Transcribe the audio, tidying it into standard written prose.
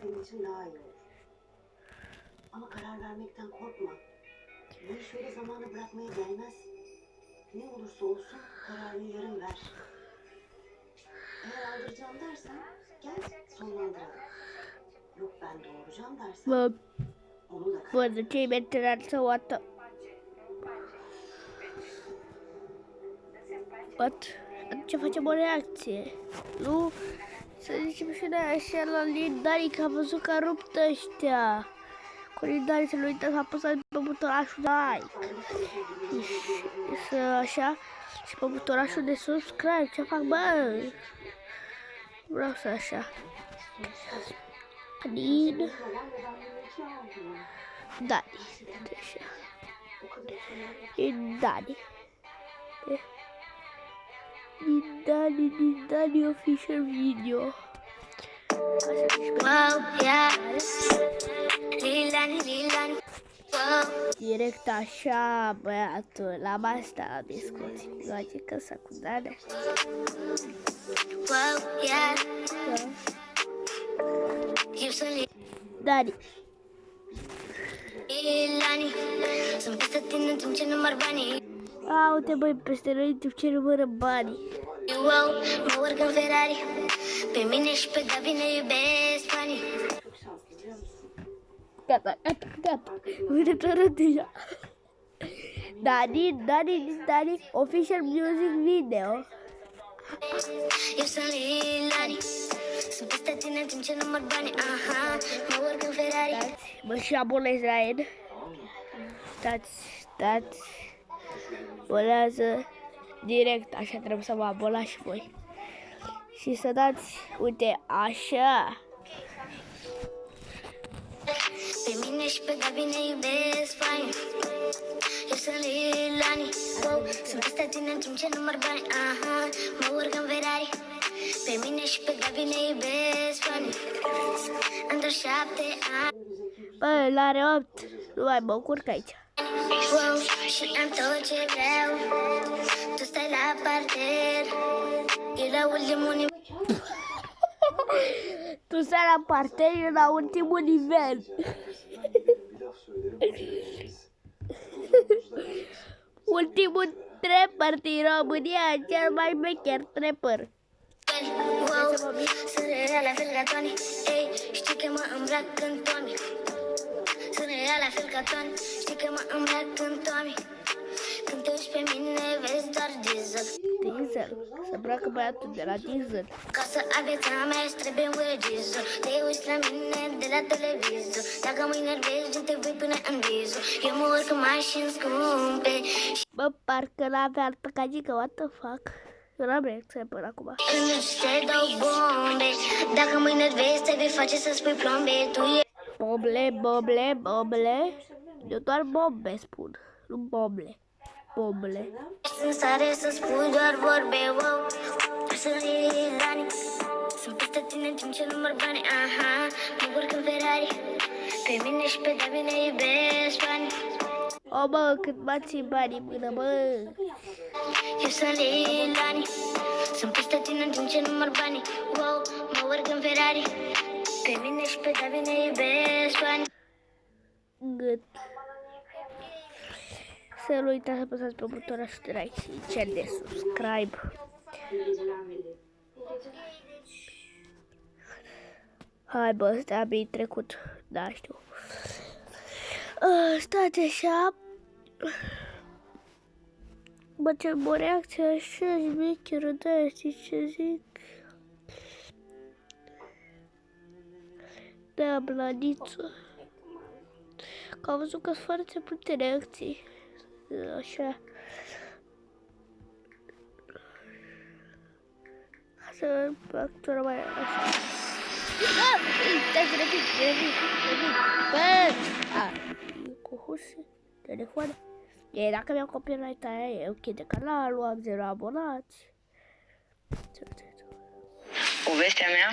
senin için daha iyi olur. Ama karar vermekten korkma. Bu işi öyle zamana bırakmaya değmez. Ne olursa olsun kararını yarın ver. Eğer aldıracağım dersen gel sonlandıralım. Yok ben doğuracağım dersen onu da karar ver. Buonanotte mentre what? Ce facem o reacție. Nu? Să zicem și noi așa la Lindari, că am văzut că a rupt ăștia. Cu Lindari să nu uitați să apăsați pe butonașul de like. Și să așa. Și pe butonașul de subscribe. Ce fac, bă? Vreau să așa. Din Dani. Așa. Din Dani. Din Dani official video. Wow, yeah. Lilani. Wow. Direct așa, băiatul, la asta la discuții. Logică secundară. Wow, yeah. Eu sunt Dani. Lilani. Sunt peste tine în timp ce număr banii. Uite băi, peste noi în timp ce numără banii. Wow, mă urc în Ferrari. Pe mine și pe Gabi ne iubesc fanii. Gata. Uite tot deja. Dani, official music video. Eu sunt Lilani. Sunt peste tine în timp ce număr banii. Aha, mă urc în Ferrari. Mă și abonez la el. Stați. Abonează direct, așa trebuie să vă abonați și voi. Și să dați, uite, așa. Pe mine și pe Gabi ne iubesc fain. Eu sunt Lilani. Wow, sunt peste tine în timp ce număr bani. Aha, mă urc în Ferrari. Pe mine și pe Gabi ne iubesc fain. Între 7 ani. Bă, l-are 8. Nu mai mă curc aici. Wow, și am tot ce vreau. Tu stai la parter. E la ultimul nivel. Tu stai la parter, la ultimul nivel. Ultimul trapper din România, cel mai mecher trapper. Wow, sunt real la fel ca Tony. Ei, știi că mă îmbrac în Tommy. Sunt real la fel ca Tony. Știi că mă îmbrac în Tommy. Când te uiți pe mine, vezi doar diesel. Diesel? Se îmbracă băiatul de la diesel. Ca să ai viața mea, îți trebuie un regizor. Te uiți la mine de la televizor. Dacă mă enervezi, te voi pune în vizor. Eu mă urc în mașini scumpe. Bă, parcă n-avea altă cagică, what the fuck? Eu n-am reacție până acum. Când se dau bombe. Dacă mă enervezi, te vei face să spui plombe. Tu e Boble. Eu doar bombe spun, nu bomble. în stare să spui doar vorbe, wow. Sunt Lilani. Sunt peste tine în timp ce număr bani. Aha, mă urc în Ferrari. Pe mine și pe Gabi ne iubesc bani. O, bă, cât m-ați țin banii în mână, bă. Eu sunt Lilani. Sunt peste tine în timp ce număr bani. Wow, mă urc în Ferrari. Pe mine și pe Gabi ne iubesc bani. Gât. Să nu uitați să apăsați pe butonul de like și cel de subscribe. Hai bă, ăsta mi-a trecut. Da, știu. Stați așa. Bă, ce o reacție așa șmecheră, da, știi ce zic? Da, Blaniță. Că am văzut că sunt foarte multe reacții. Așa. Să actora mai așa. Stai să revin. Bă! Cu hușe, telefoane. Dacă mi-am copyright aia, e ok de canalul, am 0 abonați. Povestea mea